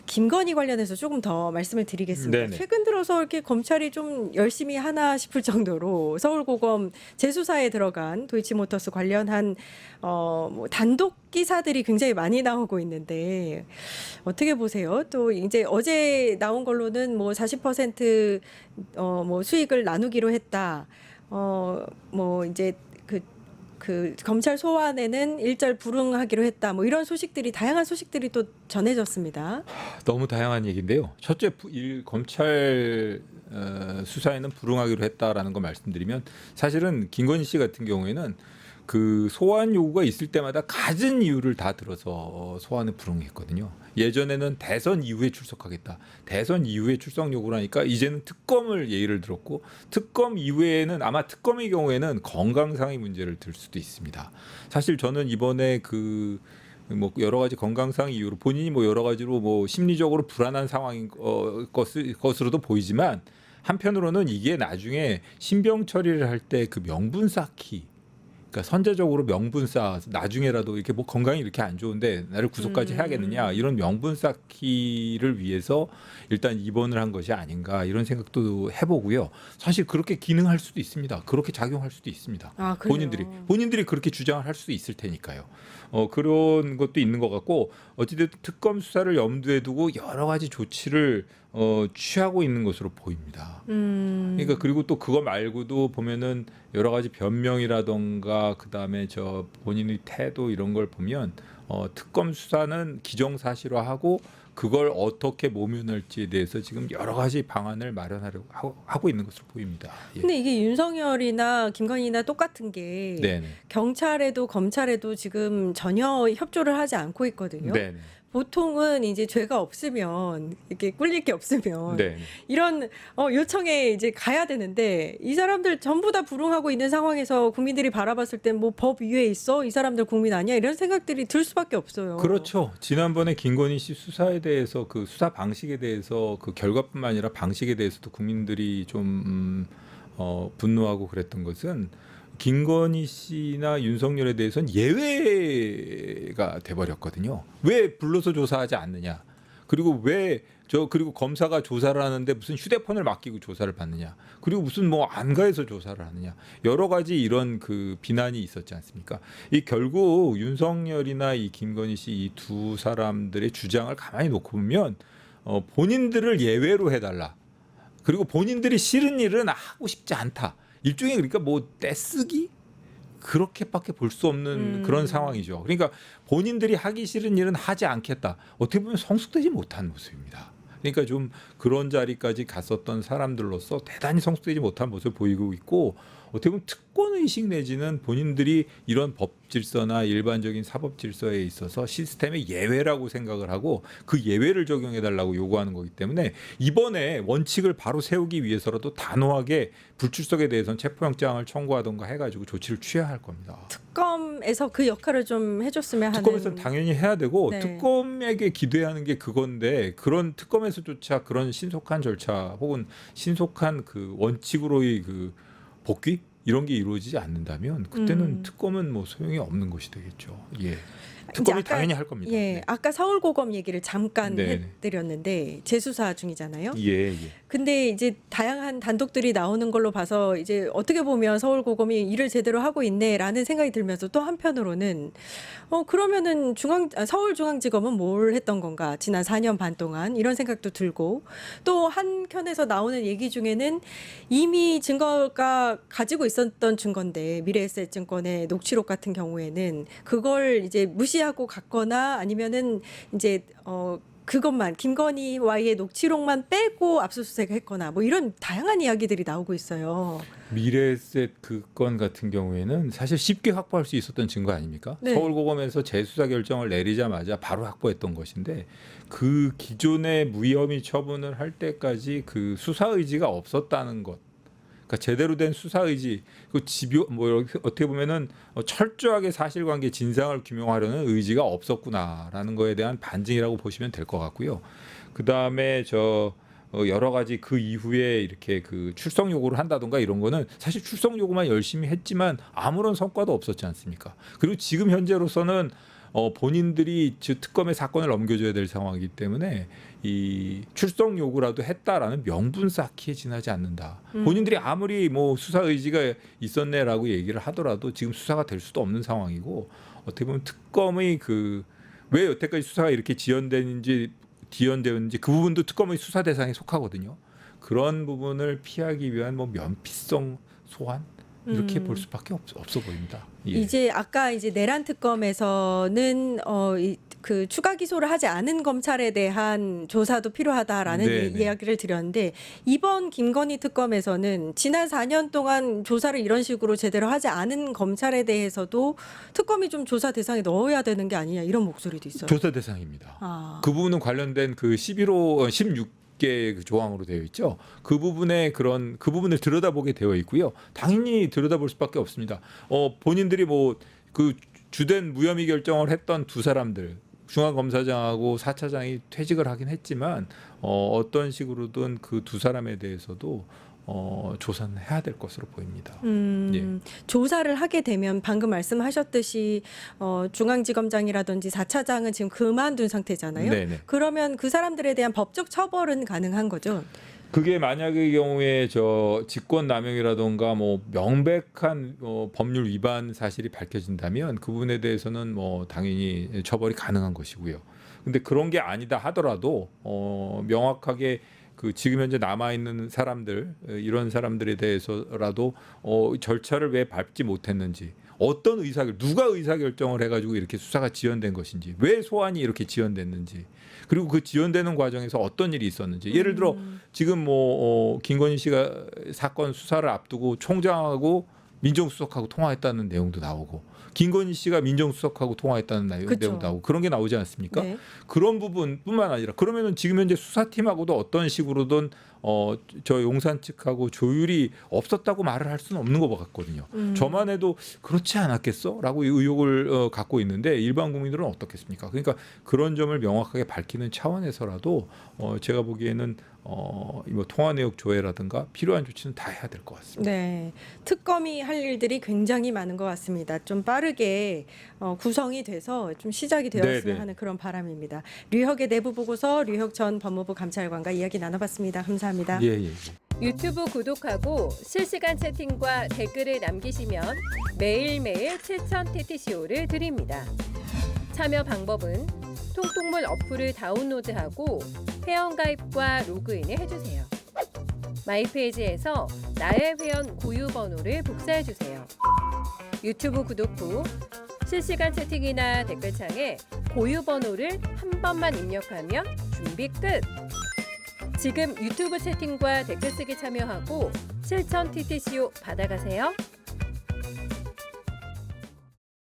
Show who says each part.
Speaker 1: 김건희 관련해서 조금 더 말씀을 드리겠습니다.
Speaker 2: 네네.
Speaker 1: 최근 들어서 이렇게 검찰이 좀 열심히 하나 싶을 정도로 서울고검 재수사에 들어간 도이치모터스 관련한 뭐 단독 기사들이 굉장히 많이 나오고 있는데 어떻게 보세요? 또 이제 어제 나온 걸로는 뭐 40% 뭐 수익을 나누기로 했다. 뭐 이제 그 검찰 소환에는 일절 불응하기로 했다. 뭐 이런 소식들이 다양한 소식들이 또 전해졌습니다.
Speaker 2: 너무 다양한 얘기인데요. 첫째, 검찰 수사에는 불응하기로 했다라는 거 말씀드리면 사실은 김건희 씨 같은 경우에는 그 소환 요구가 있을 때마다 갖은 이유를 다 들어서 소환에 불응했거든요. 예전에는 대선 이후에 출석하겠다. 대선 이후에 출석 요구를 하니까 이제는 특검을 예의를 들었고 특검 이후에는 아마 특검의 경우에는 건강상의 문제를 들 수도 있습니다. 사실 저는 이번에 뭐 여러 가지 건강상 이유로 본인이 뭐 여러 가지로 뭐 심리적으로 불안한 상황인 것으로도 보이지만 한편으로는 이게 나중에 신병 처리를 할 때 그 명분 쌓기, 그러니까 선제적으로 명분 쌓아 나중에라도 이렇게 뭐 건강이 이렇게 안 좋은데 나를 구속까지 해야겠느냐 이런 명분 쌓기를 위해서 일단 입원을 한 것이 아닌가 이런 생각도 해보고요. 사실 그렇게 기능할 수도 있습니다. 그렇게 작용할 수도 있습니다.
Speaker 1: 아, 그래요?
Speaker 2: 본인들이 그렇게 주장을 할 수 있을 테니까요. 그런 것도 있는 것 같고 어찌됐든 특검 수사를 염두에 두고 여러 가지 조치를 취하고 있는 것으로 보입니다. 그러니까 그리고 또 그거 말고도 보면은 여러 가지 변명이라던가 그다음에 저 본인의 태도 이런 걸 보면 특검 수사는 기정사실화하고 그걸 어떻게 모면할지에 대해서 지금 여러 가지 방안을 마련하려고 하고 있는 것으로 보입니다. 예.
Speaker 1: 근데 이게 윤석열이나 김건희나 똑같은 게
Speaker 2: 네네.
Speaker 1: 경찰에도 검찰에도 지금 전혀 협조를 하지 않고 있거든요.
Speaker 2: 네네.
Speaker 1: 보통은 이제 죄가 없으면 이렇게 꿀릴 게 없으면
Speaker 2: 네.
Speaker 1: 이런 요청에 이제 가야 되는데 이 사람들 전부 다 불응하고 있는 상황에서 국민들이 바라봤을 땐 뭐 법 위에 있어? 이 사람들 국민 아니야? 이런 생각들이 들 수밖에 없어요.
Speaker 2: 그렇죠. 지난번에 김건희 씨 수사에 대해서 그 수사 방식에 대해서 그 결과뿐만 아니라 방식에 대해서도 국민들이 좀 분노하고 그랬던 것은 김건희 씨나 윤석열에 대해서는 예외가 돼버렸거든요. 왜 불러서 조사하지 않느냐? 그리고 그리고 검사가 조사를 하는데 무슨 휴대폰을 맡기고 조사를 받느냐? 그리고 무슨 뭐 안가에서 조사를 하느냐? 여러 가지 이런 그 비난이 있었지 않습니까? 이 결국 윤석열이나 이 김건희 씨 이 두 사람들의 주장을 가만히 놓고 보면 본인들을 예외로 해달라. 그리고 본인들이 싫은 일은 하고 싶지 않다. 일종의 그러니까 뭐 떼쓰기 그렇게밖에 볼 수 없는 그런 상황이죠. 그러니까 본인들이 하기 싫은 일은 하지 않겠다. 어떻게 보면 성숙되지 못한 모습입니다. 그러니까 좀 그런 자리까지 갔었던 사람들로서 대단히 성숙되지 못한 모습을 보이고 있고 어떻게 보면 특권 의식 내지는 본인들이 이런 법 질서나 일반적인 사법 질서에 있어서 시스템의 예외라고 생각을 하고 그 예외를 적용해 달라고 요구하는 거기 때문에 이번에 원칙을 바로 세우기 위해서라도 단호하게 불출석에 대해서는 체포영장을 청구하던가 해가지고 조치를 취해야 할 겁니다.
Speaker 1: 특검에서 그 역할을 좀 해줬으면 하는.
Speaker 2: 특검에서는 당연히 해야 되고
Speaker 1: 네.
Speaker 2: 특검에게 기대하는 게 그건데 그런 특검에서조차 그런 신속한 절차 혹은 신속한 그 원칙으로의 그 복귀 이런 게 이루어지지 않는다면 그때는 특검은 뭐 소용이 없는 것이 되겠죠. 예. 특검이
Speaker 1: 아까,
Speaker 2: 당연히 할 겁니다.
Speaker 1: 예,
Speaker 2: 네.
Speaker 1: 아까 서울고검 얘기를 잠깐
Speaker 2: 네.
Speaker 1: 해드렸는데 재수사 중이잖아요.
Speaker 2: 예, 예.
Speaker 1: 근데 이제 다양한 단독들이 나오는 걸로 봐서 이제 어떻게 보면 서울고검이 일을 제대로 하고 있네라는 생각이 들면서 또 한편으로는 그러면은 서울중앙지검은 뭘 했던 건가 지난 4년 반 동안 이런 생각도 들고 또 한켠에서 나오는 얘기 중에는 이미 증거가 가지고 있었던 증거인데 미래에셋증권의 녹취록 같은 경우에는 그걸 이제 무시하고 갔거나 아니면은 이제 그것만 김건희와의 녹취록만 빼고 압수수색했거나 뭐 이런 다양한 이야기들이 나오고 있어요.
Speaker 2: 미래에셋 그 건 같은 경우에는 사실 쉽게 확보할 수 있었던 증거 아닙니까?
Speaker 1: 네.
Speaker 2: 서울고검에서 재수사 결정을 내리자마자 바로 확보했던 것인데 그 기존의 무혐의 처분을 할 때까지 그 수사 의지가 없었다는 것. 그러니까 제대로 된 수사 의지, 그 집요 뭐 어떻게 보면은 철저하게 사실관계 진상을 규명하려는 의지가 없었구나라는 거에 대한 반증이라고 보시면 될 것 같고요. 그 다음에 여러 가지 그 이후에 이렇게 그 출석 요구를 한다던가 이런 거는 사실 출석 요구만 열심히 했지만 아무런 성과도 없었지 않습니까? 그리고 지금 현재로서는 본인들이 특검에 사건을 넘겨줘야 될 상황이기 때문에 이 출석 요구라도 했다라는 명분 쌓기에 지나지 않는다. 본인들이 아무리 뭐 수사 의지가 있었네라고 얘기를 하더라도 지금 수사가 될 수도 없는 상황이고 어떻게 보면 특검의 왜 여태까지 수사가 이렇게 지연되는지 그 부분도 특검의 수사 대상에 속하거든요. 그런 부분을 피하기 위한 뭐 면피성 소환 이렇게 볼 수밖에 없어 보입니다. 예.
Speaker 1: 이제 아까 이제 내란 특검에서는 그 추가 기소를 하지 않은 검찰에 대한 조사도 필요하다라는
Speaker 2: 네네.
Speaker 1: 이야기를 드렸는데 이번 김건희 특검에서는 지난 4년 동안 조사를 이런 식으로 제대로 하지 않은 검찰에 대해서도 특검이 좀 조사 대상에 넣어야 되는 게 아니냐 이런 목소리도 있어요.
Speaker 2: 조사 대상입니다.
Speaker 1: 아.
Speaker 2: 그 부분은 관련된 그 16개 그 조항으로 되어 있죠. 그 부분을 들여다보게 되어 있고요. 당연히 들여다볼 수밖에 없습니다. 본인들이 뭐 그 주된 무혐의 결정을 했던 두 사람들 중앙검사장하고 4차장이 퇴직을 하긴 했지만 어떤 식으로든 그 두 사람에 대해서도 조사는 해야 될 것으로 보입니다. 예.
Speaker 1: 조사를 하게 되면 방금 말씀하셨듯이 중앙지검장이라든지 4차장은 지금 그만둔 상태잖아요.
Speaker 2: 네네.
Speaker 1: 그러면 그 사람들에 대한 법적 처벌은 가능한 거죠?
Speaker 2: 그게 만약의 경우에 직권남용이라던가 뭐 명백한 법률 위반 사실이 밝혀진다면 그 부분에 대해서는 뭐 당연히 처벌이 가능한 것이고요. 근데 그런 게 아니다 하더라도 명확하게 그 지금 현재 남아 있는 사람들 이런 사람들에 대해서라도 절차를 왜 밟지 못했는지 어떤 누가 의사결정을 해가지고 이렇게 수사가 지연된 것인지 왜 소환이 이렇게 지연됐는지 그리고 그 지연되는 과정에서 어떤 일이 있었는지 예를 들어 지금 김건희 씨가 사건 수사를 앞두고 총장하고 민정수석하고 통화했다는 내용도 나오고 김건희 씨가 민정수석하고 통화했다는 내용도 나오고 그런 게 나오지 않습니까?
Speaker 1: 네.
Speaker 2: 그런 부분뿐만 아니라 그러면은 지금 현재 수사팀하고도 어떤 식으로든 저 용산 측하고 조율이 없었다고 말을 할 수는 없는 것 같거든요. 저만 해도 그렇지 않았겠어?라고 의혹을 갖고 있는데 일반 국민들은 어떻겠습니까? 그러니까 그런 점을 명확하게 밝히는 차원에서라도 제가 보기에는 뭐 통화 내역 조회라든가 필요한 조치는 다 해야 될 것 같습니다.
Speaker 1: 네, 특검이 할 일들이 굉장히 많은 것 같습니다. 좀 빠르게 구성이 돼서 좀 시작이 되었으면
Speaker 2: 네네.
Speaker 1: 하는 그런 바람입니다. 류혁의 내부 보고서 류혁 전 법무부 감찰관과 이야기 나눠봤습니다. 감사합니다.
Speaker 2: 예.
Speaker 3: 유튜브 구독하고 실시간 채팅과 댓글을 남기시면 매일매일 7천 TTCO를 드립니다. 참여 방법은 통통물 어플을 다운로드하고 회원가입과 로그인을 해주세요. 마이페이지에서 나의 회원 고유 번호를 복사해주세요. 유튜브 구독 후 실시간 채팅이나 댓글창에 고유 번호를 한 번만 입력하면 준비 끝! 지금 유튜브 채팅과 댓글 쓰기 참여하고 실천 TTCO 받아가세요.